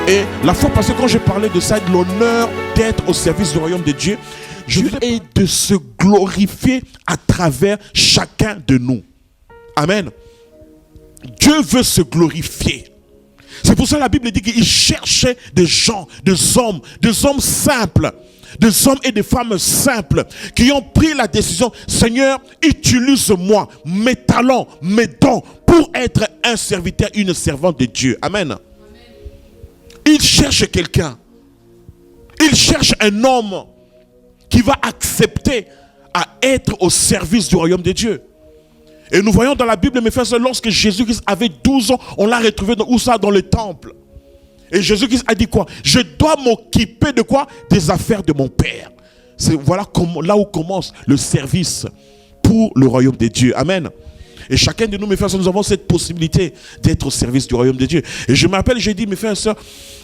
Et la fois passée, quand j'ai parlé de ça, de l'honneur d'être au service du royaume de Dieu, Dieu est de se glorifier à travers chacun de nous. Amen. Dieu veut se glorifier. C'est pour ça que la Bible dit qu'il cherchait des gens, des hommes simples, des hommes et des femmes simples qui ont pris la décision, Seigneur, utilise-moi, mes talents, mes dons pour être un serviteur, une servante de Dieu. Amen. Il cherche quelqu'un. Il cherche un homme qui va accepter à être au service du royaume de Dieu. Et nous voyons dans la Bible, mes frères, lorsque Jésus-Christ avait 12 ans, on l'a retrouvé où ça? Dans le temple. Et Jésus-Christ a dit quoi? Je dois m'occuper de quoi? Des affaires de mon Père. C'est voilà là où commence le service pour le royaume de Dieu. Amen. Et chacun de nous, mes frères et sœurs, nous avons cette possibilité d'être au service du royaume de Dieu. Et je me rappelle, j'ai dit, mes frères et sœurs,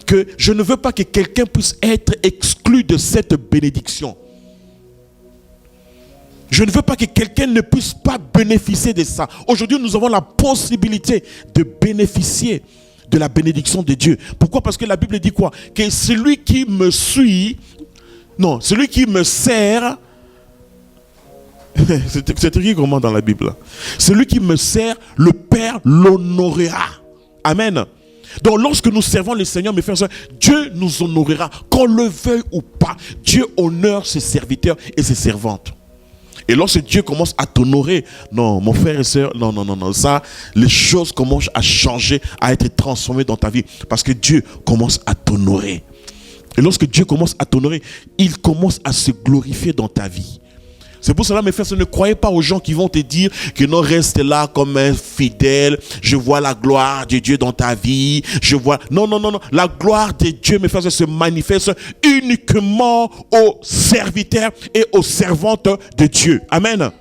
que je ne veux pas que quelqu'un puisse être exclu de cette bénédiction. Je ne veux pas que quelqu'un ne puisse pas bénéficier de ça. Aujourd'hui, nous avons la possibilité de bénéficier de la bénédiction de Dieu. Pourquoi? Parce que la Bible dit quoi? Que celui qui me suit, non, celui qui me sert, c'est écrit comment dans la Bible? Celui qui me sert, le Père l'honorera. Amen. Donc lorsque nous servons le Seigneur, mes frères et sœurs, Dieu nous honorera. Qu'on le veuille ou pas, Dieu honore ses serviteurs et ses servantes. Et lorsque Dieu commence à t'honorer, non, mon frère et sœur, non, ça, les choses commencent à changer, à être transformées dans ta vie. Parce que Dieu commence à t'honorer. Et lorsque Dieu commence à t'honorer, il commence à se glorifier dans ta vie. C'est pour cela, mes frères, ne croyez pas aux gens qui vont te dire que non, reste là comme un fidèle. Je vois la gloire de Dieu dans ta vie. Je vois... Non. La gloire de Dieu, mes frères, se manifeste uniquement aux serviteurs et aux servantes de Dieu. Amen.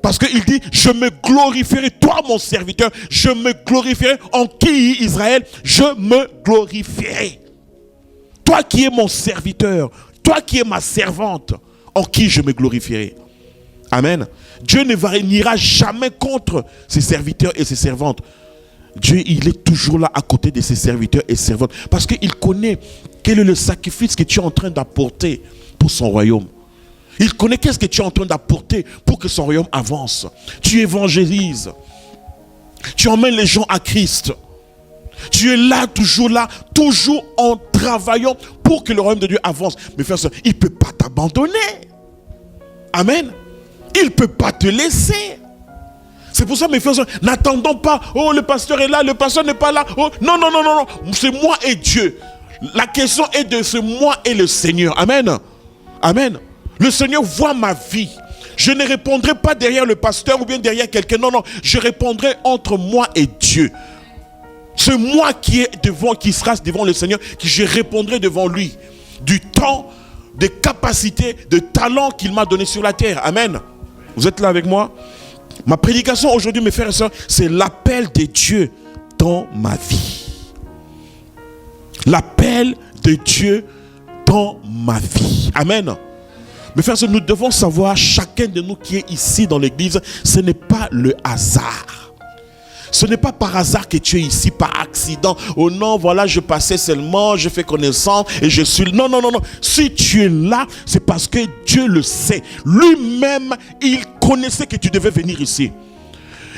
Parce qu'il dit, je me glorifierai, toi mon serviteur, je me glorifierai. En qui, Israël? Je me glorifierai. Toi qui es mon serviteur, toi qui es ma servante, en qui je me glorifierai. Amen. Dieu n'ira jamais contre ses serviteurs et ses servantes. Dieu, il est toujours là à côté de ses serviteurs et servantes. Parce qu'il connaît quel est le sacrifice que tu es en train d'apporter pour son royaume. Il connaît qu'est-ce que tu es en train d'apporter pour que son royaume avance. Tu évangélises. Tu emmènes les gens à Christ. Tu es là, toujours en travaillant pour que le royaume de Dieu avance. Mais frère, il ne peut pas t'abandonner. Amen. Il ne peut pas te laisser. C'est pour ça, mes frères, n'attendons pas, oh, le pasteur est là, le pasteur n'est pas là. Oh, non. C'est moi et Dieu. La question est de ce moi et le Seigneur. Amen. Amen. Le Seigneur voit ma vie. Je ne répondrai pas derrière le pasteur ou bien derrière quelqu'un. Non. Je répondrai entre moi et Dieu. C'est moi qui sera devant le Seigneur, que je répondrai devant lui. Du temps, des capacités, de talents qu'il m'a donné sur la terre. Amen. Vous êtes là avec moi? Ma prédication aujourd'hui, mes frères et sœurs, c'est l'appel de Dieu dans ma vie. L'appel de Dieu dans ma vie. Amen. Mes frères et sœurs, nous devons savoir, chacun de nous qui est ici dans l'église, ce n'est pas le hasard. Ce n'est pas par hasard que tu es ici, par accident. Oh non, voilà, je passais seulement, je fais connaissance et je suis... Non. Si tu es là, c'est parce que Dieu le sait. Lui-même, il connaissait que tu devais venir ici.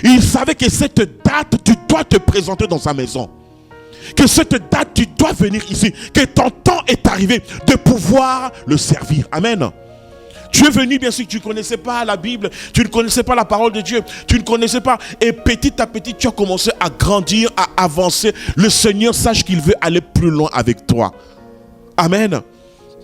Il savait que cette date, tu dois te présenter dans sa maison. Que cette date, tu dois venir ici. Que ton temps est arrivé de pouvoir le servir. Amen. Tu es venu, bien sûr, tu ne connaissais pas la Bible, tu ne connaissais pas la parole de Dieu, tu ne connaissais pas. Et petit à petit, tu as commencé à grandir, à avancer. Le Seigneur, sache qu'il veut aller plus loin avec toi. Amen.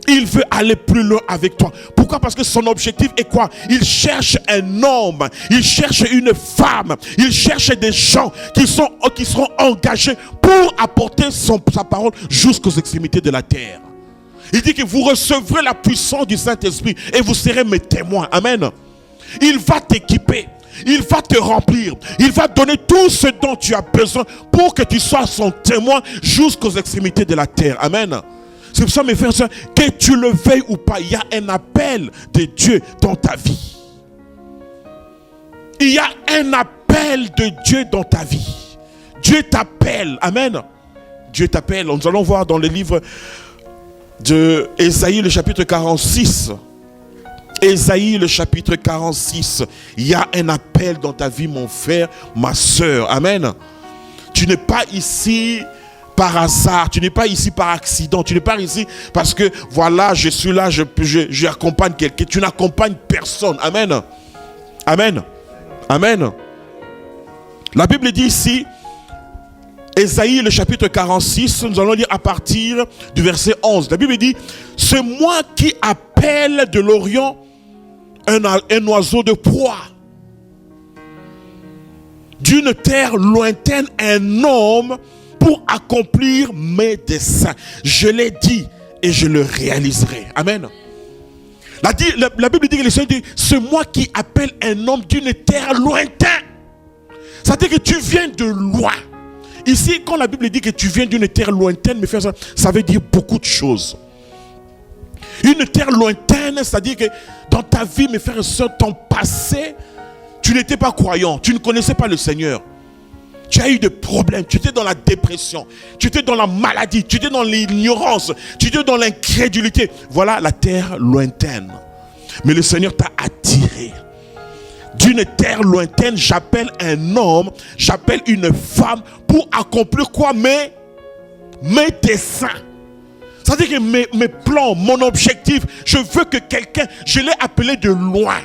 Il veut aller plus loin avec toi. Pourquoi? Parce que son objectif est quoi? Il cherche un homme, il cherche une femme, il cherche des gens qui seront engagés pour apporter sa parole jusqu'aux extrémités de la terre. Il dit que vous recevrez la puissance du Saint-Esprit et vous serez mes témoins. Amen. Il va t'équiper. Il va te remplir. Il va donner tout ce dont tu as besoin pour que tu sois son témoin jusqu'aux extrémités de la terre. Amen. C'est pour ça, mes frères et sœurs, que tu le veuilles ou pas, il y a un appel de Dieu dans ta vie. Il y a un appel de Dieu dans ta vie. Dieu t'appelle. Amen. Dieu t'appelle. Nous allons voir dans le livre de Ésaïe, le chapitre 46. Ésaïe, le chapitre 46. Il y a un appel dans ta vie, mon frère, ma soeur. Amen. Tu n'es pas ici par hasard, tu n'es pas ici par accident, tu n'es pas ici parce que voilà, je suis là, j'accompagne quelqu'un. Tu n'accompagnes personne. Amen. Amen. Amen. La Bible dit ici, Ésaïe, le chapitre 46, nous allons lire à partir du verset 11. La Bible dit, c'est moi qui appelle de l'Orient un oiseau de proie. D'une terre lointaine, un homme pour accomplir mes desseins. Je l'ai dit et je le réaliserai. Amen. La Bible dit que le Seigneur dit, c'est moi qui appelle un homme d'une terre lointaine. Ça veut dire que tu viens de loin. Ici, quand la Bible dit que tu viens d'une terre lointaine, mes frères, ça veut dire beaucoup de choses. Une terre lointaine, c'est-à-dire que dans ta vie, mes frères et sœurs, ton passé, tu n'étais pas croyant, tu ne connaissais pas le Seigneur. Tu as eu des problèmes, tu étais dans la dépression, tu étais dans la maladie, tu étais dans l'ignorance, tu étais dans l'incrédulité. Voilà la terre lointaine. Mais le Seigneur t'a attiré. D'une terre lointaine, j'appelle un homme, j'appelle une femme pour accomplir quoi? Mes desseins. C'est-à-dire que mes plans, mon objectif, je veux que quelqu'un, je l'ai appelé de loin.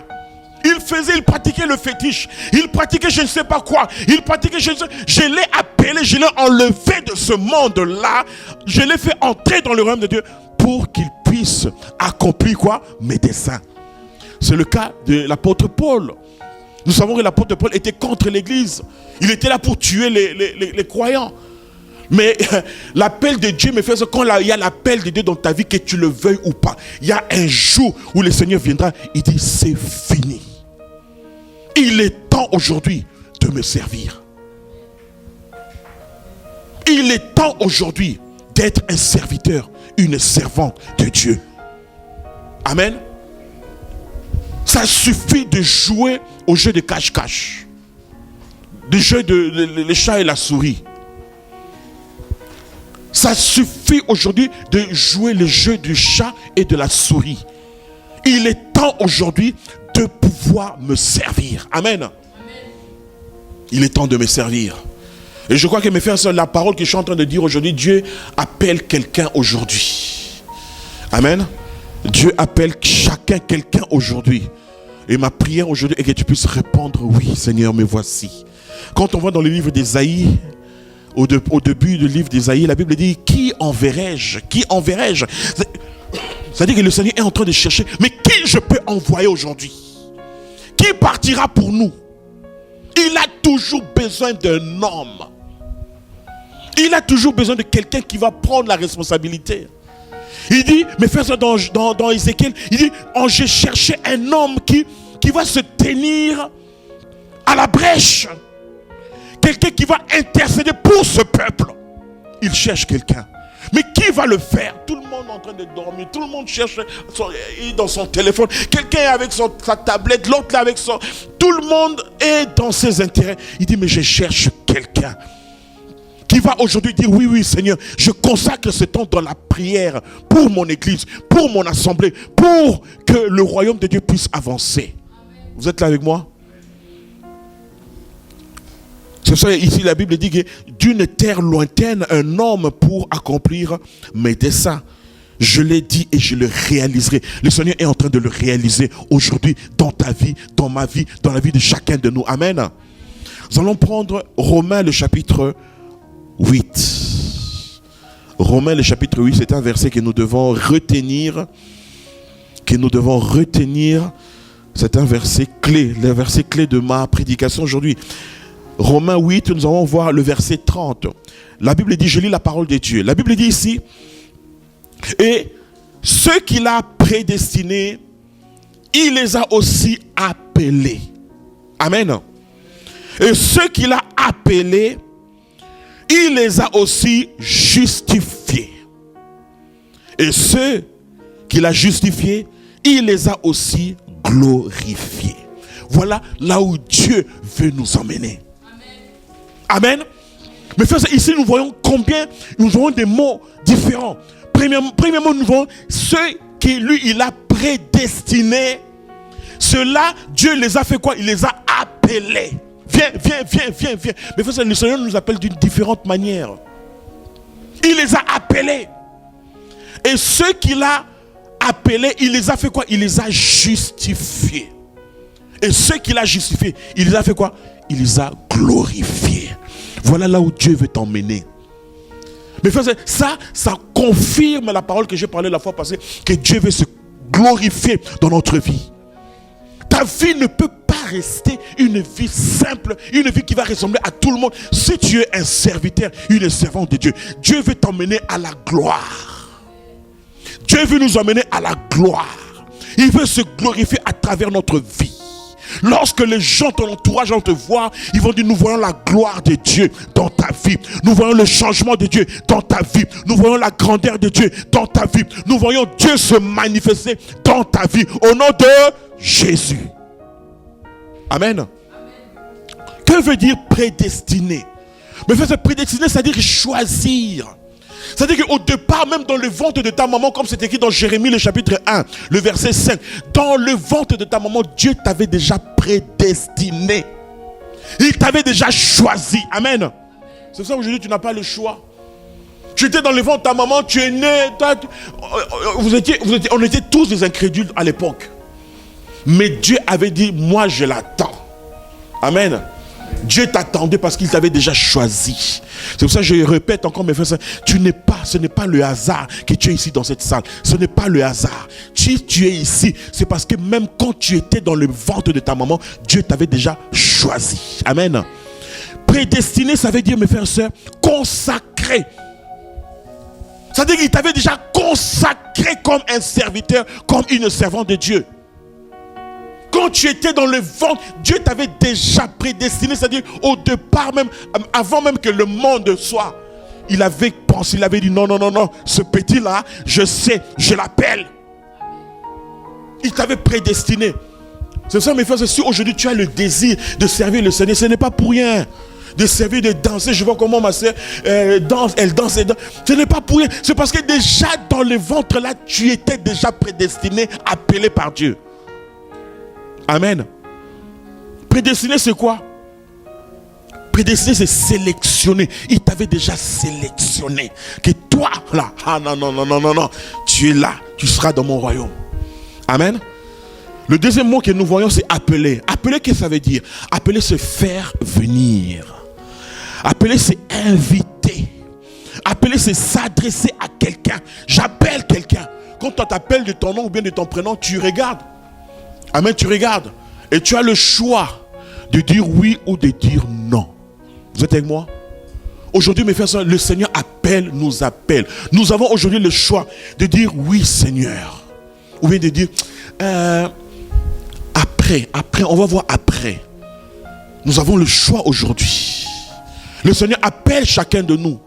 Il pratiquait le fétiche, il pratiquait je ne sais pas quoi, il pratiquait je l'ai appelé, je l'ai enlevé de ce monde-là, je l'ai fait entrer dans le royaume de Dieu pour qu'il puisse accomplir quoi? Mes desseins. C'est le cas de l'apôtre Paul. Nous savons que l'apôtre Paul était contre l'église. Il était là pour tuer les croyants. Mais l'appel de Dieu, mes frères, quand il y a l'appel de Dieu dans ta vie, que tu le veuilles ou pas, il y a un jour où le Seigneur viendra, il dit c'est fini. Il est temps aujourd'hui de me servir. Il est temps aujourd'hui d'être un serviteur, une servante de Dieu. Amen. Ça suffit de jouer au jeu de cache-cache. Le jeu le chat et la souris. Ça suffit aujourd'hui de jouer le jeu du chat et de la souris. Il est temps aujourd'hui de pouvoir me servir. Amen. Il est temps de me servir. Et je crois que mes frères et sœurs, la parole que je suis en train de dire aujourd'hui, Dieu appelle quelqu'un aujourd'hui. Amen. Dieu appelle quelqu'un aujourd'hui. Et ma prière aujourd'hui est que tu puisses répondre, oui Seigneur, me voici. Quand on voit dans le livre d'Ésaïe, au début du livre d'Ésaïe, la Bible dit, qui enverrai-je? Qui enverrai-je? C'est-à-dire que le Seigneur est en train de chercher, mais qui je peux envoyer aujourd'hui? Qui partira pour nous? Il a toujours besoin d'un homme. Il a toujours besoin de quelqu'un qui va prendre la responsabilité. Il dit, mes frères, dans Ézéchiel, il dit, j'ai cherché un homme qui va se tenir à la brèche. Quelqu'un qui va intercéder pour ce peuple. Il cherche quelqu'un. Mais qui va le faire? Tout le monde est en train de dormir. Tout le monde cherche dans son téléphone. Quelqu'un est avec sa tablette. L'autre là avec son... Tout le monde est dans ses intérêts. Il dit, mais je cherche quelqu'un qui va aujourd'hui dire, oui Seigneur, je consacre ce temps dans la prière pour mon église, pour mon assemblée, pour que le royaume de Dieu puisse avancer. Vous êtes là avec moi? C'est ça, ici la Bible dit que d'une terre lointaine, un homme pour accomplir mes desseins. Je l'ai dit et je le réaliserai. Le Seigneur est en train de le réaliser aujourd'hui dans ta vie, dans ma vie, dans la vie de chacun de nous. Amen. Nous allons prendre Romains le chapitre 8. Romains le chapitre 8, c'est un verset que nous devons retenir. C'est un verset clé, le verset clé de ma prédication aujourd'hui. Romains 8, nous allons voir le verset 30. La Bible dit, je lis la parole de Dieu. La Bible dit ici, et ceux qu'il a prédestinés, il les a aussi appelés. Amen. Et ceux qu'il a appelés, il les a aussi justifiés. Et ceux qu'il a justifiés, il les a aussi glorifiés. Voilà là où Dieu veut nous emmener. Amen. Mais frères, ici nous voyons combien nous avons des mots différents. Premièrement, nous voyons ceux qui lui il a prédestinés. Ceux-là, Dieu les a fait quoi? Il les a appelés. Viens. Mais frères, le Seigneur nous appelle d'une différente manière. Il les a appelés. Et ceux qu'il a appelés, il les a fait quoi? Il les a justifiés. Et ceux qu'il a justifiés, il les a fait quoi? Il les a glorifiés. Voilà là où Dieu veut t'emmener. Mais frère, ça confirme la parole que j'ai parlé la fois passée, que Dieu veut se glorifier dans notre vie. Ta vie ne peut pas rester une vie simple, une vie qui va ressembler à tout le monde. Si tu es un serviteur, une servante de Dieu, Dieu veut t'emmener à la gloire. Dieu veut nous emmener à la gloire. Il veut se glorifier à travers notre vie. Lorsque les gens, ton entourage vont te voir, ils vont dire, nous voyons la gloire de Dieu dans ta vie. Nous voyons le changement de Dieu dans ta vie. Nous voyons la grandeur de Dieu dans ta vie. Nous voyons Dieu se manifester dans ta vie. Au nom de Jésus. Amen. Que veut dire prédestiné? Mais faire prédestiné, c'est-à-dire choisir. C'est-à-dire qu'au départ, même dans le ventre de ta maman, comme c'est écrit dans Jérémie le chapitre 1, le verset 5, dans le ventre de ta maman, Dieu t'avait déjà prédestiné. Il t'avait déjà choisi. Amen. C'est ça aujourd'hui, tu n'as pas le choix. Tu étais dans le ventre de ta maman, tu es né. On était tous des incrédules à l'époque. Mais Dieu avait dit, moi je l'attends. Amen. Dieu t'attendait parce qu'il t'avait déjà choisi. C'est pour ça que je répète encore mes frères, ce n'est pas le hasard que tu es ici dans cette salle. Ce n'est pas le hasard. Si tu es ici, c'est parce que même quand tu étais dans le ventre de ta maman, Dieu t'avait déjà choisi. Amen. Prédestiné, ça veut dire, mes frères et sœurs, consacré. Ça veut dire qu'il t'avait déjà consacré comme un serviteur, comme une servante de Dieu. Quand tu étais dans le ventre, Dieu t'avait déjà prédestiné, c'est-à-dire au départ même, avant même que le monde soit. Il avait pensé, il avait dit non, ce petit-là, je sais, je l'appelle. Il t'avait prédestiné. C'est ça mes frères, si aujourd'hui tu as le désir de servir le Seigneur, ce n'est pas pour rien. De servir, de danser, je vois comment ma soeur danse, elle danse. Ce n'est pas pour rien, c'est parce que déjà dans le ventre là, tu étais déjà prédestiné, appelé par Dieu. Amen. Prédestiné, c'est quoi? Prédestiné, c'est sélectionner. Il t'avait déjà sélectionné. Que toi, là, non. Tu es là, tu seras dans mon royaume. Amen. Le deuxième mot que nous voyons, c'est appeler. Appeler, qu'est-ce que ça veut dire? Appeler, c'est faire venir. Appeler, c'est inviter. Appeler, c'est s'adresser à quelqu'un. J'appelle quelqu'un. Quand on t'appelle de ton nom ou bien de ton prénom, tu regardes. Amen, tu regardes et tu as le choix de dire oui ou de dire non. Vous êtes avec moi? Aujourd'hui, mes frères, le Seigneur nous appelle. Nous avons aujourd'hui le choix de dire oui, Seigneur. Ou bien de dire après, on va voir après. Nous avons le choix aujourd'hui. Le Seigneur appelle chacun de nous.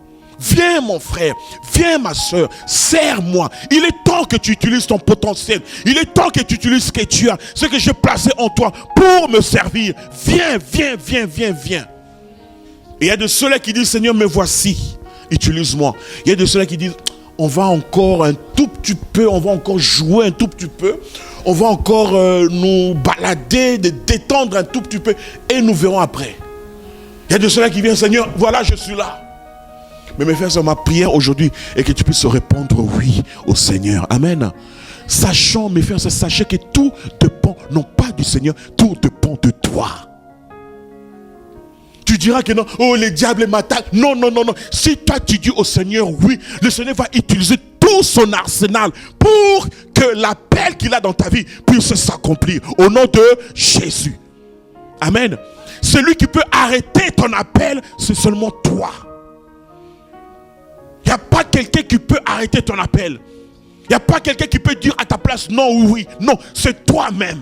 Viens mon frère, viens ma soeur, sers-moi. Il est temps que tu utilises ton potentiel. Il est temps que tu utilises ce que tu as, ce que j'ai placé en toi pour me servir. Viens. Et il y a de ceux-là qui disent, Seigneur, me voici, utilise-moi. Il y a de ceux-là qui disent, on va encore un tout petit peu, on va encore jouer un tout petit peu. On va encore nous balader, détendre un tout petit peu et nous verrons après. Il y a de ceux-là qui viennent, Seigneur, voilà, je suis là. Mais mes frères, ma prière aujourd'hui est que tu puisses répondre oui au Seigneur. Amen. Sachant, mes frères, sachez que tout dépend, non pas du Seigneur, tout dépend de toi. Tu diras que non, oh les diables m'attaquent. Non. Si toi tu dis au Seigneur oui, le Seigneur va utiliser tout son arsenal pour que l'appel qu'il a dans ta vie puisse s'accomplir. Au nom de Jésus. Amen. Celui qui peut arrêter ton appel, c'est seulement toi. Il n'y a pas quelqu'un qui peut arrêter ton appel. Il n'y a pas quelqu'un qui peut dire à ta place non ou oui. Non, c'est toi-même.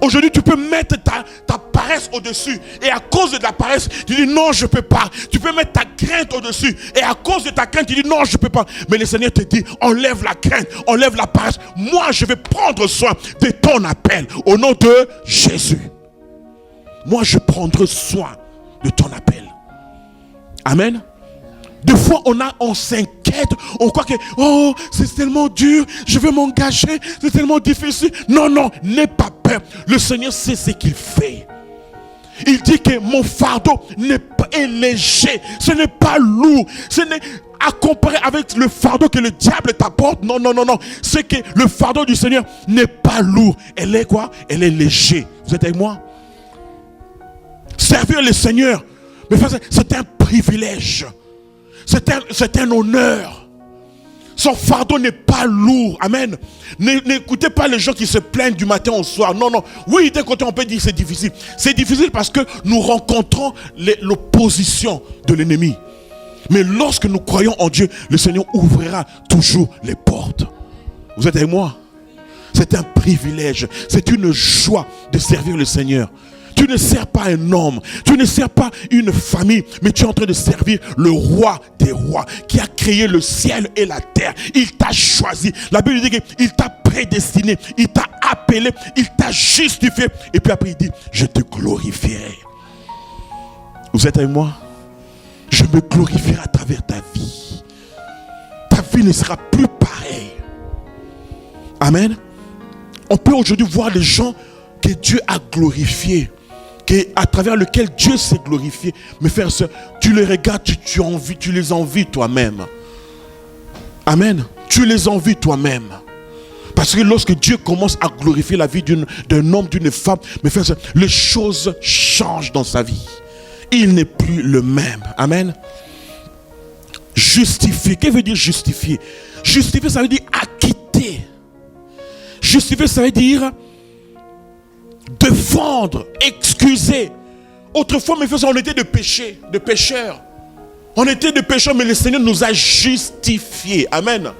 Aujourd'hui, tu peux mettre ta paresse au-dessus. Et à cause de ta paresse, tu dis non, je ne peux pas. Tu peux mettre ta crainte au-dessus. Et à cause de ta crainte, tu dis non, je ne peux pas. Mais le Seigneur te dit, enlève la crainte, enlève la paresse. Moi, je vais prendre soin de ton appel. Au nom de Jésus. Moi, je prendrai soin de ton appel. Amen. Des fois, on s'inquiète, on croit que, oh, c'est tellement dur, je vais m'engager, c'est tellement difficile. Non, non, n'aie pas peur. Le Seigneur sait ce qu'il fait. Il dit que mon fardeau est léger, ce n'est pas lourd, ce n'est à comparer avec le fardeau que le diable t'apporte. Non, non, non, non. C'est que le fardeau du Seigneur n'est pas lourd. Elle est quoi? Elle est léger. Vous êtes avec moi? Servir le Seigneur, mais c'est un privilège. C'est un honneur. Son fardeau n'est pas lourd. Amen. N'écoutez pas les gens qui se plaignent du matin au soir. Non, non. Oui, d'un côté, on peut dire que c'est difficile. C'est difficile parce que nous rencontrons l'opposition de l'ennemi. Mais lorsque nous croyons en Dieu, le Seigneur ouvrira toujours les portes. Vous êtes avec moi? C'est un privilège. C'est une joie de servir le Seigneur. Tu ne sers pas un homme, tu ne sers pas une famille, mais tu es en train de servir le roi des rois qui a créé le ciel et la terre. Il t'a choisi. La Bible dit qu'il t'a prédestiné, il t'a appelé, il t'a justifié. Et puis après il dit, je te glorifierai. Vous êtes avec moi? Je me glorifierai à travers ta vie. Ta vie ne sera plus pareille. Amen. On peut aujourd'hui voir les gens que Dieu a glorifiés, à travers lequel Dieu s'est glorifié. Mais frère, tu les regardes, tu les envies toi-même. Amen. Tu les envies toi-même. Parce que lorsque Dieu commence à glorifier la vie d'un homme, d'une femme, mais frère, les choses changent dans sa vie. Il n'est plus le même. Amen. Justifier. Qu'est-ce que veut dire justifier? Justifier, ça veut dire acquitter. Justifier, ça veut dire défendre, excuser. Autrefois, mes frères, on était de pécheurs. On était de pécheurs, mais le Seigneur nous a justifiés. Amen.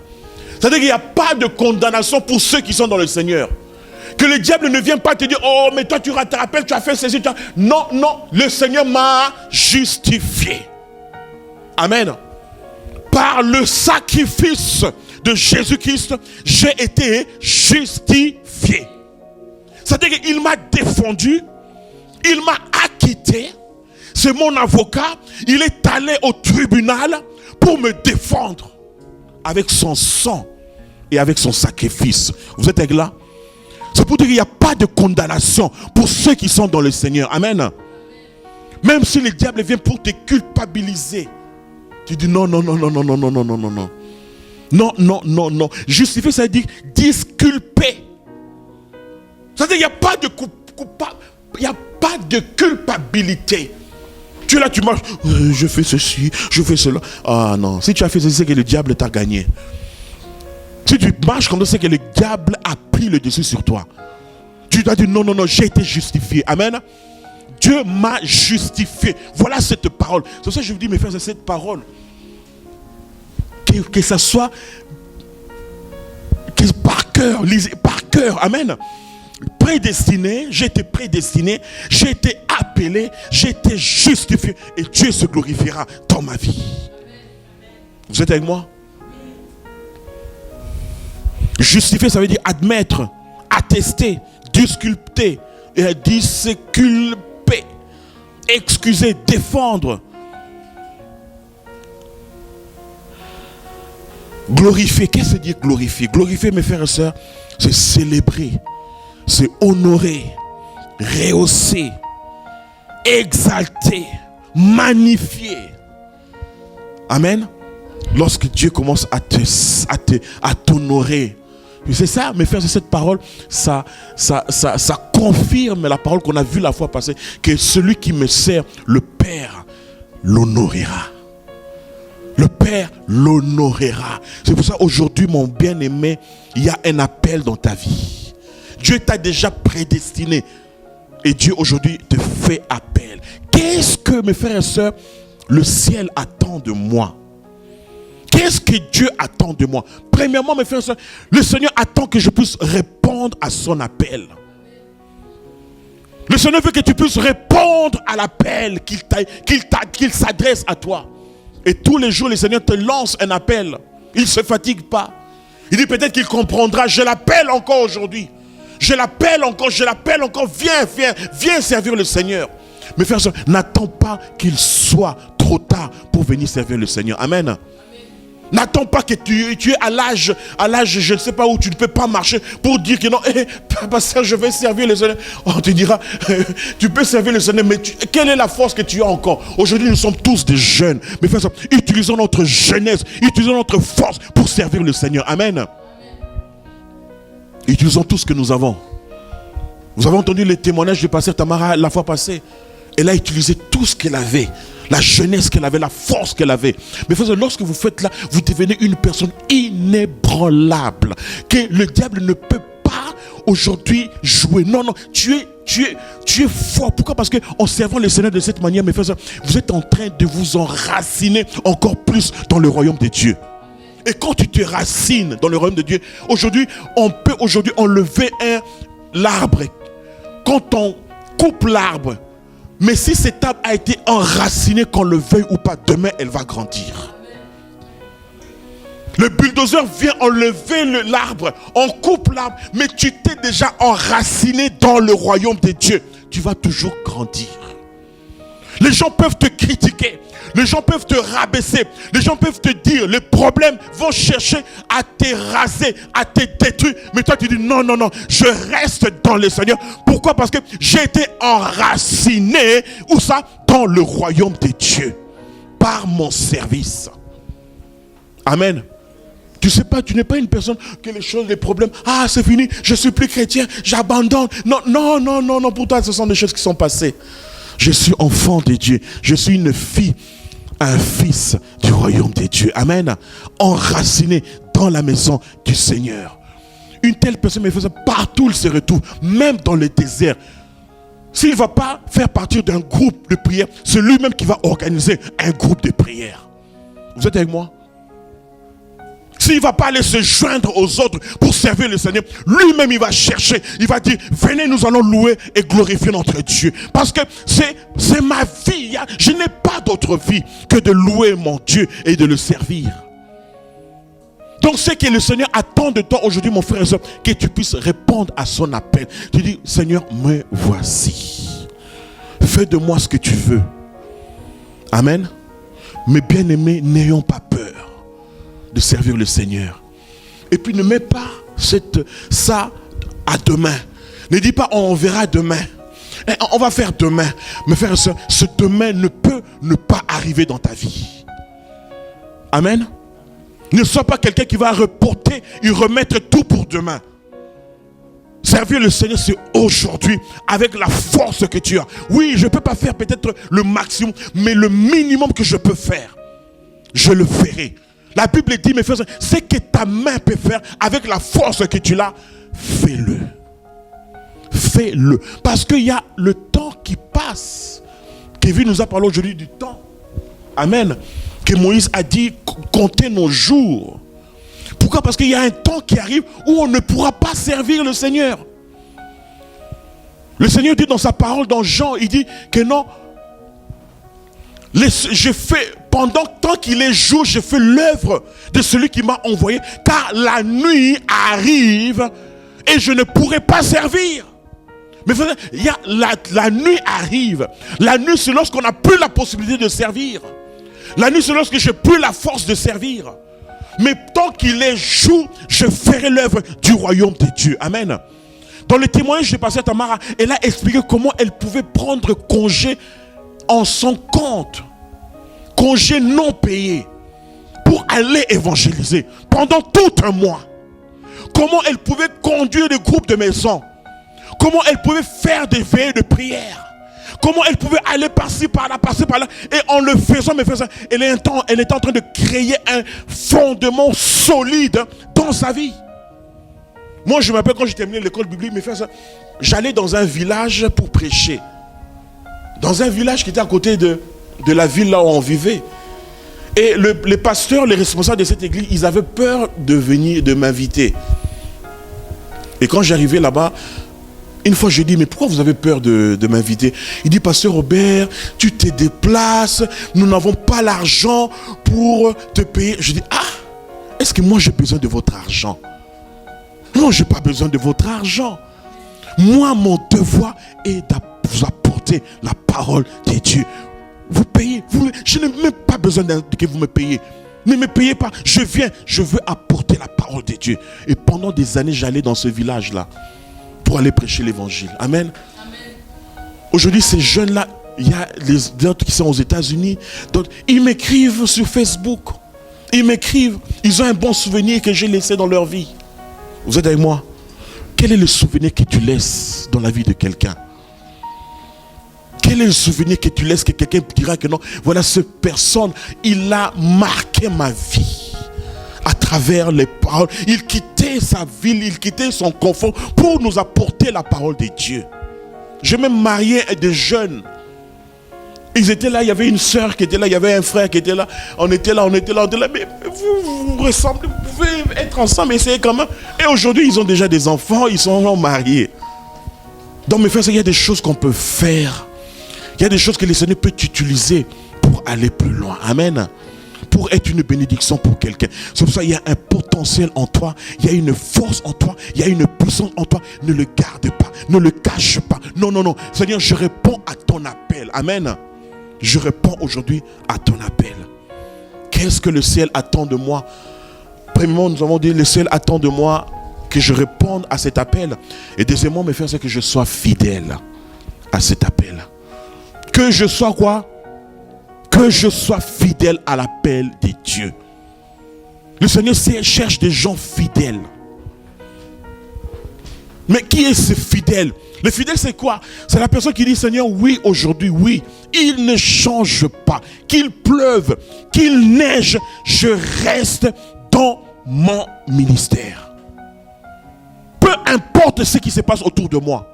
C'est-à-dire qu'il n'y a pas de condamnation pour ceux qui sont dans le Seigneur. Que le diable ne vienne pas te dire, oh, mais toi, tu te rappelles, tu as fait ceci. Non, non, le Seigneur m'a justifié. Amen. Par le sacrifice de Jésus-Christ, j'ai été justifié. C'est-à-dire qu'il m'a défendu, il m'a acquitté, c'est mon avocat, il est allé au tribunal pour me défendre avec son sang et avec son sacrifice. Vous êtes avec là? C'est pour dire qu'il n'y a pas de condamnation pour ceux qui sont dans le Seigneur. Amen. Même si le diable vient pour te culpabiliser, tu dis non, non, non, non, non, non, non, non, non, non, non. Non, non, non, non. Justifier, ça veut dire disculper. C'est-à-dire qu'il n'y a pas de il n'y a pas de culpabilité. Tu es là, tu marches, je fais ceci, je fais cela. Ah non, si tu as fait ceci, c'est que le diable t'a gagné. Si tu marches comme ça, c'est que le diable a pris le dessus sur toi. Tu dois dire non, non, non, j'ai été justifié. Amen. Dieu m'a justifié. Voilà cette parole. C'est pour ça que je vous dis, mes frères, c'est cette parole. Que ça soit par cœur, lisez par cœur. Amen. Prédestiné, j'ai été prédestiné, j'ai été appelé, j'ai été justifié et Dieu se glorifiera dans ma vie. Vous êtes avec moi? Justifier, ça veut dire admettre, attester, disculper, disculper, excuser, défendre. Glorifier, qu'est-ce que ça veut dire glorifier? Glorifier, mes frères et sœurs, c'est célébrer. C'est honorer, rehausser, exalter, magnifier. Amen. Lorsque Dieu commence à t'honorer. C'est ça, mes frères, c'est cette parole, ça confirme la parole qu'on a vue la fois passée, que celui qui me sert, le Père l'honorera. Le Père l'honorera. C'est pour ça aujourd'hui, mon bien-aimé, il y a un appel dans ta vie. Dieu t'a déjà prédestiné. Et Dieu aujourd'hui te fait appel. Qu'est-ce que, mes frères et sœurs, le ciel attend de moi? Qu'est-ce que Dieu attend de moi? Premièrement, mes frères et sœurs, le Seigneur attend que je puisse répondre à son appel. Le Seigneur veut que tu puisses répondre à l'appel qu'il s'adresse à toi. Et tous les jours, le Seigneur te lance un appel. Il ne se fatigue pas. Il dit peut-être qu'il comprendra. Je l'appelle encore aujourd'hui. Je l'appelle encore, viens servir le Seigneur. Mes frères et sœurs, n'attends pas qu'il soit trop tard pour venir servir le Seigneur. Amen. N'attends pas que tu es à l'âge, je ne sais pas où, tu ne peux pas marcher pour dire que non, pasteur, je vais servir le Seigneur. On te dira, tu peux servir le Seigneur, mais quelle est la force que tu as encore? Aujourd'hui, nous sommes tous des jeunes. Mais frères, utilisons notre jeunesse, utilisons notre force pour servir le Seigneur. Amen. Utilisons tout ce que nous avons. Vous avez entendu les témoignages du pasteur Tamara la fois passée. Elle a utilisé tout ce qu'elle avait. La jeunesse qu'elle avait, la force qu'elle avait. Mais frères, lorsque vous faites là, vous devenez une personne inébranlable. Que le diable ne peut pas aujourd'hui jouer. Non, non, tu es fort. Pourquoi? Parce qu'en servant le Seigneur de cette manière, mes frères, vous êtes en train de vous enraciner encore plus dans le royaume de Dieu. Et quand tu te racines dans le royaume de Dieu, aujourd'hui, on peut enlever l'arbre. Quand on coupe l'arbre, mais si cet arbre a été enraciné, qu'on le veuille ou pas, demain, elle va grandir. Le bulldozer vient enlever l'arbre, on coupe l'arbre, mais tu t'es déjà enraciné dans le royaume de Dieu. Tu vas toujours grandir. Les gens peuvent te critiquer, les gens peuvent te rabaisser, les gens peuvent te dire, les problèmes vont chercher à t'éraser, à te détruire. Mais toi tu dis non, non, non, je reste dans le Seigneur. Pourquoi? Parce que j'ai été enraciné, où ça? Dans le royaume de Dieu, par mon service. Amen. Tu sais pas, tu n'es pas une personne que les choses, les problèmes, ah c'est fini, je suis plus chrétien, j'abandonne. Non, non, non, non, non, pour toi ce sont des choses qui sont passées. Je suis enfant de Dieu. Je suis une fille, un fils du royaume de Dieu. Amen. Enraciné dans la maison du Seigneur. Une telle personne, mais partout il se retrouve, même dans le désert. S'il ne va pas faire partie d'un groupe de prière, c'est lui-même qui va organiser un groupe de prière. Vous êtes avec moi? S'il ne va pas aller se joindre aux autres pour servir le Seigneur, lui-même il va chercher, il va dire, venez, nous allons louer et glorifier notre Dieu. Parce que c'est ma vie, je n'ai pas d'autre vie que de louer mon Dieu et de le servir. Donc ce que le Seigneur attend de toi aujourd'hui, mon frère et soeur, que tu puisses répondre à son appel. Tu dis, Seigneur, me voici. Fais de moi ce que tu veux. Amen. Mes bien-aimés, n'ayons pas peur de servir le Seigneur. Et puis ne mets pas ça à demain. Ne dis pas on verra demain. On va faire demain. Mais frères et sœurs, ce demain ne peut ne pas arriver dans ta vie. Amen. Ne sois pas quelqu'un qui va reporter et remettre tout pour demain. Servir le Seigneur, c'est aujourd'hui, avec la force que tu as. Oui, je ne peux pas faire peut-être le maximum, mais le minimum que je peux faire, je le ferai. La Bible dit, mes frères, ce que ta main peut faire avec la force que tu as, fais-le. Fais-le. Parce qu'il y a le temps qui passe. Kevin nous a parlé aujourd'hui du temps. Amen. Que Moïse a dit, comptez nos jours. Pourquoi? Parce qu'il y a un temps qui arrive où on ne pourra pas servir le Seigneur. Le Seigneur dit dans sa parole, dans Jean, il dit que non, je fais, pendant tant qu'il est jour, je fais l'œuvre de celui qui m'a envoyé, car la nuit arrive et je ne pourrai pas servir. Mais il y a la nuit arrive. La nuit, c'est lorsqu'on n'a plus la possibilité de servir. La nuit, c'est lorsque je n'ai plus la force de servir. Mais tant qu'il est jour, je ferai l'œuvre du royaume de Dieu. Amen. Dans le témoignage de pasteur Tamara, elle a expliqué comment elle pouvait prendre congé en son compte, congé non payé, pour aller évangéliser pendant tout un mois. Comment elle pouvait conduire des groupes de maison, comment elle pouvait faire des veillées de prière, comment elle pouvait aller par-ci, par-là, et en le faisant, elle est en train de créer un fondement solide dans sa vie. Moi, je me rappelle quand j'ai terminé l'école biblique, j'allais dans un village pour prêcher. Dans un village qui était à côté de la ville là où on vivait. Et les pasteurs, les responsables de cette église, ils avaient peur de m'inviter. Et quand j'arrivais là-bas, une fois je dis, mais pourquoi vous avez peur de m'inviter? Il dit, pasteur Robert, tu te déplaces, nous n'avons pas l'argent pour te payer. Je dis, est-ce que moi j'ai besoin de votre argent? Non, je n'ai pas besoin de votre argent. Moi, mon devoir est de vous apporter apporter la parole de Dieu. Vous payez, je n'ai même pas besoin que vous me payiez. Ne me payez pas, je veux apporter la parole de Dieu. Et pendant des années, j'allais dans ce village-là pour aller prêcher l'évangile. Amen. Aujourd'hui, ces jeunes-là, il y a les autres qui sont aux États-Unis, d'autres, ils m'écrivent sur Facebook. Ils m'écrivent, ils ont un bon souvenir que j'ai laissé dans leur vie. Vous êtes avec moi? Quel est le souvenir que tu laisses dans la vie de quelqu'un? Quel est le souvenir que tu laisses que quelqu'un dira que non, voilà, cette personne, il a marqué ma vie à travers les paroles. Il quittait sa ville, il quittait son confort pour nous apporter la parole de Dieu. J'ai même marié des jeunes. Ils étaient là, il y avait une soeur qui était là, il y avait un frère qui était là. On était là. Mais vous ressemblez, vous pouvez être ensemble, essayez quand même. Et aujourd'hui, ils ont déjà des enfants, ils sont mariés. Donc mes frères, il y a des choses qu'on peut faire. Il y a des choses que le Seigneur peut utiliser pour aller plus loin. Amen. Pour être une bénédiction pour quelqu'un. C'est pour ça qu'il y a un potentiel en toi. Il y a une force en toi. Il y a une puissance en toi. Ne le garde pas. Ne le cache pas. Non. Seigneur, je réponds à ton appel. Amen. Je réponds aujourd'hui à ton appel. Qu'est-ce que le ciel attend de moi? Premièrement, nous avons dit, le ciel attend de moi que je réponde à cet appel. Et deuxièmement, mes frères, c'est que je sois fidèle à cet appel. Que je sois quoi? Que je sois fidèle à l'appel de Dieu. Le Seigneur cherche des gens fidèles. Mais qui est ce fidèle? Le fidèle, c'est quoi? C'est la personne qui dit, Seigneur, oui, aujourd'hui, oui. Il ne change pas. Qu'il pleuve, qu'il neige, je reste dans mon ministère. Peu importe ce qui se passe autour de moi.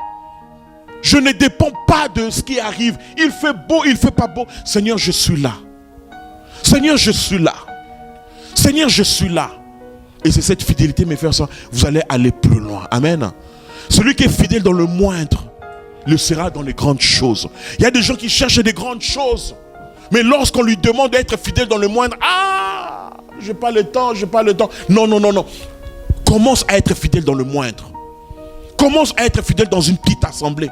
Je ne dépends pas de ce qui arrive. Il fait beau, il ne fait pas beau. Seigneur, je suis là. Seigneur, je suis là. Seigneur, je suis là. Et c'est cette fidélité, mes frères, vous allez aller plus loin. Amen. Celui qui est fidèle dans le moindre le sera dans les grandes choses. Il y a des gens qui cherchent des grandes choses. Mais lorsqu'on lui demande d'être fidèle dans le moindre, j'ai pas le temps. Non. Commence à être fidèle dans le moindre. Commence à être fidèle dans une petite assemblée.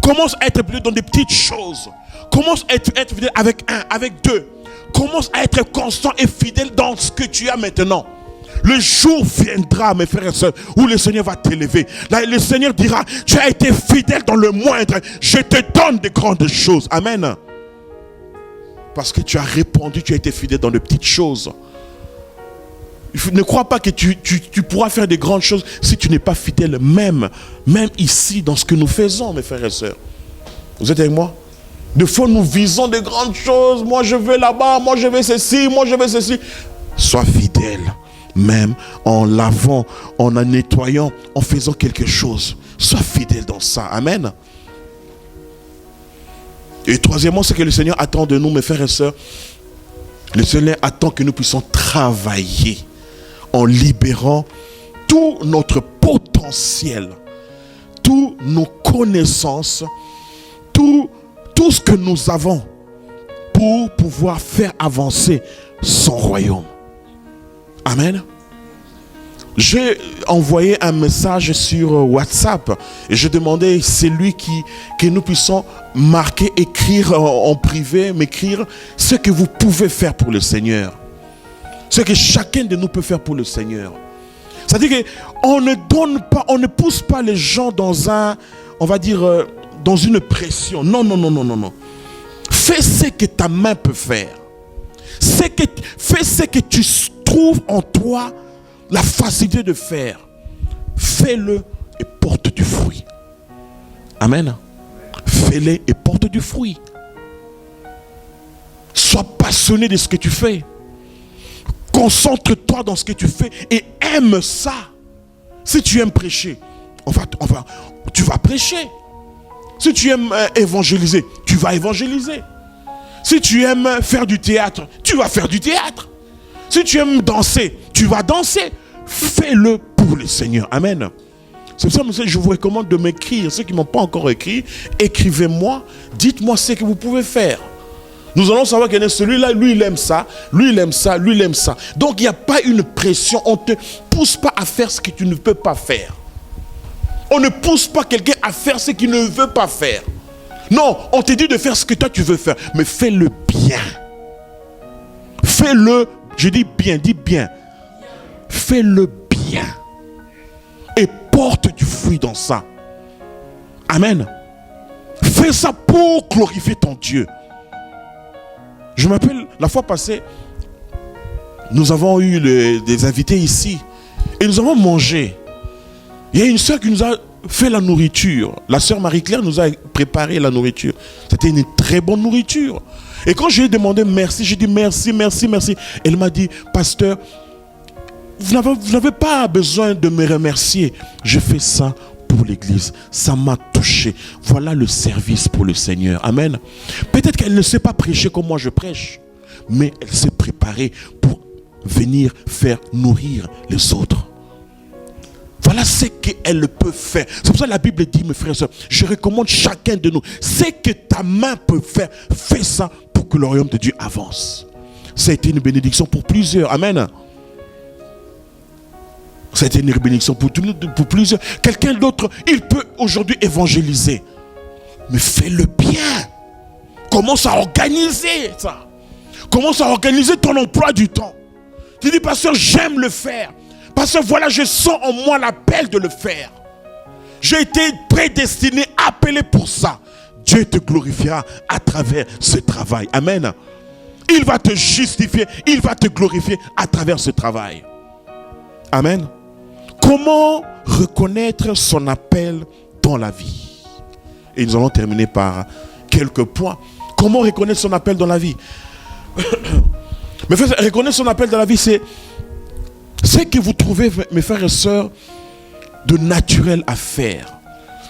Commence à être fidèle dans des petites choses. Commence à être fidèle avec un, avec deux. Commence à être constant et fidèle dans ce que tu as maintenant. Le jour viendra, mes frères et sœurs, où le Seigneur va t'élever. Là, le Seigneur dira, tu as été fidèle dans le moindre, je te donne de grandes choses. Amen. Parce que tu as répondu, tu as été fidèle dans de petites choses. Ne crois pas que tu pourras faire des grandes choses si tu n'es pas fidèle, même ici, dans ce que nous faisons, mes frères et sœurs. Vous êtes avec moi? Des fois, nous visons de grandes choses. Moi, je vais là-bas, moi, je vais ceci, moi, je vais ceci. Sois fidèle, même en lavant, en nettoyant, en faisant quelque chose. Sois fidèle dans ça. Amen. Et troisièmement, ce que le Seigneur attend de nous, mes frères et sœurs. Le Seigneur attend que nous puissions travailler en libérant tout notre potentiel, toutes nos connaissances, tout ce que nous avons pour pouvoir faire avancer son royaume. Amen. J'ai envoyé un message sur WhatsApp et je demandais, c'est lui que nous puissions marquer, écrire en privé, m'écrire ce que vous pouvez faire pour le Seigneur. Ce que chacun de nous peut faire pour le Seigneur. C'est-à-dire qu'on ne donne pas, on ne pousse pas les gens dans dans une pression. Non. Fais ce que ta main peut faire. Fais ce que tu trouves en toi la facilité de faire. Fais-le et porte du fruit. Amen. Fais-le et porte du fruit. Sois passionné de ce que tu fais. Concentre-toi dans ce que tu fais et aime ça. Si tu aimes prêcher, tu vas prêcher. Si tu aimes évangéliser, tu vas évangéliser. Si tu aimes faire du théâtre, tu vas faire du théâtre. Si tu aimes danser, tu vas danser. Fais-le pour le Seigneur. Amen. C'est pour ça que je vous recommande de m'écrire. Ceux qui ne m'ont pas encore écrit, écrivez-moi. Dites-moi ce que vous pouvez faire. Nous allons savoir que celui-là, lui, il aime ça. Lui, il aime ça. Lui, il aime ça. Donc, il n'y a pas une pression. On ne te pousse pas à faire ce que tu ne peux pas faire. On ne pousse pas quelqu'un à faire ce qu'il ne veut pas faire. Non, on te dit de faire ce que toi tu veux faire, mais fais-le bien. Fais-le, je dis bien. Fais-le bien. Et porte du fruit dans ça. Amen. Fais ça pour glorifier ton Dieu. Je m'appelle, la fois passée, nous avons eu des invités ici et nous avons mangé. Il y a une soeur qui nous a fait la nourriture. La sœur Marie-Claire nous a préparé la nourriture. C'était une très bonne nourriture. Et quand je lui ai demandé merci, j'ai dit merci. Elle m'a dit, pasteur, vous n'avez pas besoin de me remercier. Je fais ça pour l'église. Ça m'a touché. Voilà le service pour le Seigneur. Amen. Peut-être qu'elle ne sait pas prêcher comme moi je prêche, mais elle s'est préparée pour venir faire nourrir les autres. Voilà ce qu'elle peut faire. C'est pour ça que la Bible dit, mes frères et sœurs, je recommande chacun de nous, ce que ta main peut faire, fais ça pour que le royaume de Dieu avance. Ça a été une bénédiction pour plusieurs. Amen. Ça a été une bénédiction pour plusieurs. Quelqu'un d'autre, il peut aujourd'hui évangéliser. Mais fais-le bien. Commence à organiser ça. Commence à organiser ton emploi du temps. Tu dis, pasteur, j'aime le faire. Pasteur, voilà, je sens en moi l'appel de le faire. J'ai été prédestiné, appelé pour ça. Dieu te glorifiera à travers ce travail. Amen. Il va te justifier, il va te glorifier à travers ce travail. Amen. Comment reconnaître son appel dans la vie? Et nous allons terminer par quelques points. Comment reconnaître son appel dans la vie? Mais reconnaître son appel dans la vie, c'est ce que vous trouvez, mes frères et sœurs, de naturel à faire.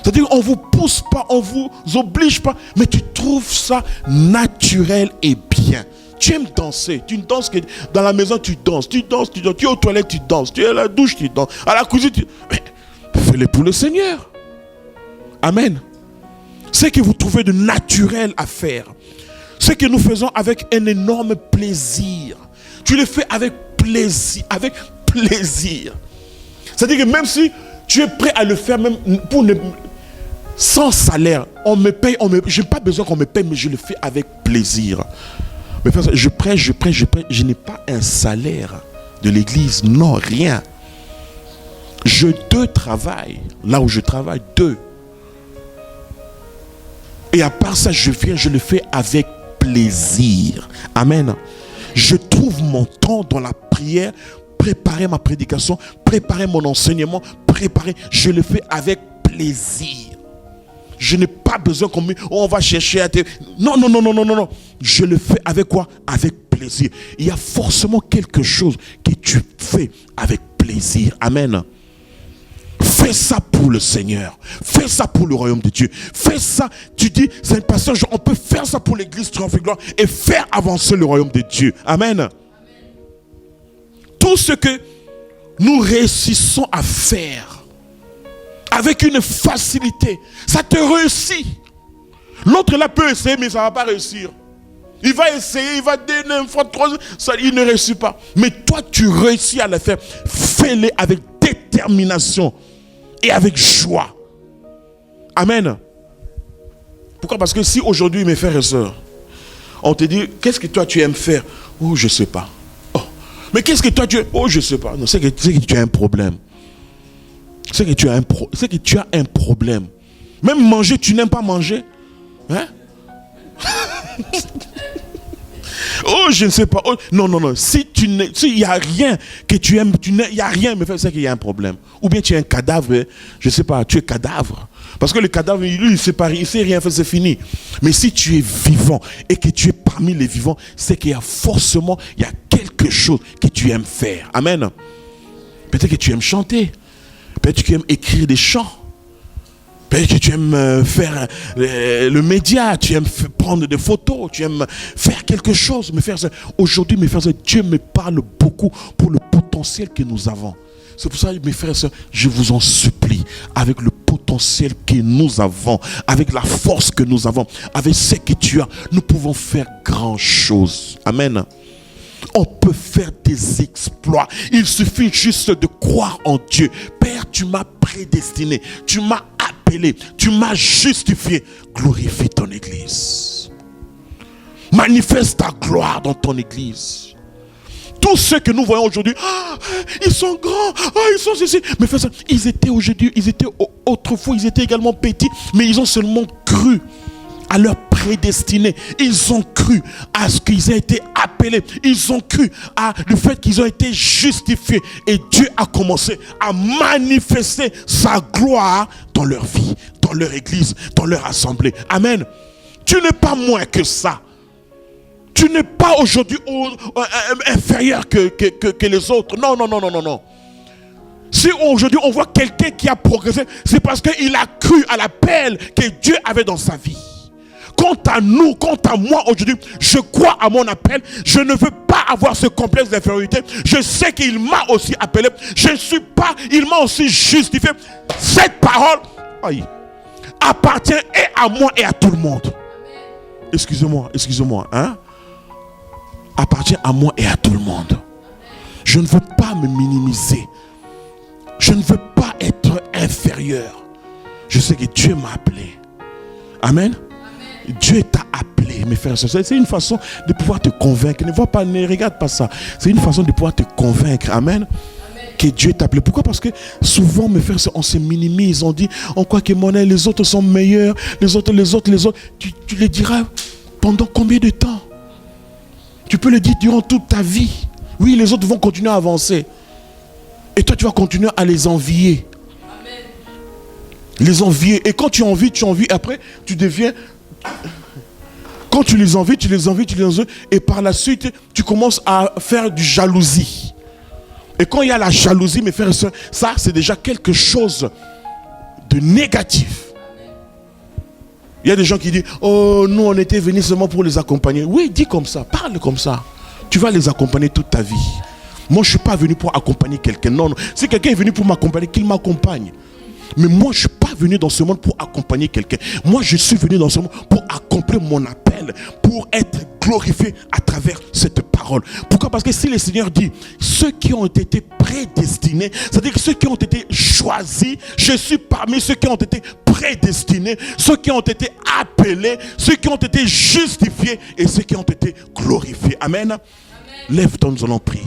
C'est-à-dire qu'on ne vous pousse pas, on ne vous oblige pas, mais tu trouves ça naturel et bien. Tu aimes danser, tu danses, dans la maison tu danses, tu es aux toilettes tu danses, tu es à la douche tu danses, à la cuisine mais fais-le pour le Seigneur. Amen. Ce que vous trouvez de naturel à faire, ce que nous faisons avec un énorme plaisir, tu le fais avec plaisir, C'est-à-dire que même si tu es prêt à le faire, même sans salaire, on me paye, je n'ai pas besoin qu'on me paye, mais je le fais avec plaisir. Mais je prêche, je n'ai pas un salaire de l'église, non, rien. Je travaille, là où je travaille, Et à part ça, je le fais avec plaisir. Amen. Je trouve mon temps dans la prière, préparer ma prédication, préparer mon enseignement, je le fais avec plaisir. Je n'ai pas besoin on va chercher à te... Non. Je le fais avec quoi? Avec plaisir. Il y a forcément quelque chose que tu fais avec plaisir. Amen. Fais ça pour le Seigneur. Fais ça pour le royaume de Dieu. Fais ça. Tu dis, c'est un passage, on peut faire ça pour l'église Triomphe et Gloire et faire avancer le royaume de Dieu. Amen. Tout ce que nous réussissons à faire avec une facilité, ça te réussit. L'autre là peut essayer, mais ça ne va pas réussir. Il va essayer, il va donner une fois, trois, il ne réussit pas. Mais toi, tu réussis à le faire. Fais-le avec détermination et avec joie. Amen. Pourquoi? Parce que si aujourd'hui, mes frères et sœurs, on te dit, qu'est-ce que toi tu aimes faire? Oh, je ne sais pas. Oh. Mais qu'est-ce que toi tu aimes? Oh, je ne sais pas. Non, c'est que tu as un problème. C'est que tu as un problème. Même manger, tu n'aimes pas manger. Hein? Oh, je ne sais pas. Oh, non. Si il n'y a rien que tu aimes, il n'y a rien, mais c'est qu'il y a un problème. Ou bien tu es un cadavre, je ne sais pas, tu es cadavre. Parce que le cadavre, lui, il ne sait rien faire, c'est fini. Mais si tu es vivant et que tu es parmi les vivants, c'est qu'il y a forcément, il y a quelque chose que tu aimes faire. Amen. Peut-être que tu aimes chanter. Peut-être que tu aimes écrire des chants. Peut-être que tu aimes faire le média. Tu aimes prendre des photos. Tu aimes faire quelque chose. Mes frères, aujourd'hui, mes frères, Dieu me parle beaucoup pour le potentiel que nous avons. C'est pour ça, mes frères et sœurs, je vous en supplie, avec le potentiel que nous avons, avec la force que nous avons, avec ce que tu as, nous pouvons faire grand chose. Amen. On peut faire des exploits. Il suffit juste de croire en Dieu. Père, tu m'as prédestiné. Tu m'as appelé, tu m'as justifié. Glorifie ton église. Manifeste ta gloire dans ton église. Tous ceux que nous voyons aujourd'hui, ils sont grands, ils sont ceci. Mais frère, ils étaient aujourd'hui, autrefois, ils étaient également petits, mais ils ont seulement cru à leur prédestiné. Ils ont cru à ce qu'ils aient été appelés. Ils ont cru à le fait qu'ils ont été justifiés. Et Dieu a commencé à manifester sa gloire dans leur vie, dans leur église, dans leur assemblée. Amen. Tu n'es pas moins que ça. Tu n'es pas aujourd'hui inférieur que les autres. Non, non, non, non, non, non. Si aujourd'hui on voit quelqu'un qui a progressé, c'est parce qu'il a cru à l'appel que Dieu avait dans sa vie. Quant à nous, quant à moi aujourd'hui, je crois à mon appel. Je ne veux pas avoir ce complexe d'infériorité. Je sais qu'il m'a aussi appelé. Je ne suis pas, il m'a aussi justifié. Cette parole appartient et à moi et à tout le monde. Excusez-moi, hein? Appartient à moi et à tout le monde. Je ne veux pas me minimiser. Je ne veux pas être inférieur. Je sais que Dieu m'a appelé. Amen. Dieu t'a appelé, mes frères et sœurs. C'est une façon de pouvoir te convaincre. Ne regarde pas ça. C'est une façon de pouvoir te convaincre. Amen. Que Dieu t'a appelé. Pourquoi? Parce que souvent, mes frères et sœurs, on se minimise. On dit, on croit que les autres sont meilleurs. Les autres. Tu les diras pendant combien de temps? Tu peux le dire durant toute ta vie. Oui, les autres vont continuer à avancer. Et toi, tu vas continuer à les envier. Amen. Les envier. Et quand tu envies. Après, tu deviens... Quand tu les envies. Et par la suite, tu commences à faire du jalousie. Et quand il y a la jalousie, mes frères et sœurs, ça, c'est déjà quelque chose de négatif. Il y a des gens qui disent, oh, nous, on était venus seulement pour les accompagner. Oui, dis comme ça, parle comme ça. Tu vas les accompagner toute ta vie. Moi, je ne suis pas venu pour accompagner quelqu'un. Non, non. Si quelqu'un est venu pour m'accompagner, qu'il m'accompagne. Mais moi, je ne suis pas venu dans ce monde pour accompagner quelqu'un. Moi, je suis venu dans ce monde pour accomplir mon appel, pour être glorifié à travers cette parole. Pourquoi? Parce que si le Seigneur dit, ceux qui ont été prédestinés, c'est-à-dire que ceux qui ont été choisis, je suis parmi ceux qui ont été prédestinés, ceux qui ont été appelés, ceux qui ont été justifiés et ceux qui ont été glorifiés. Amen. Amen. Lève-toi, nous allons prier.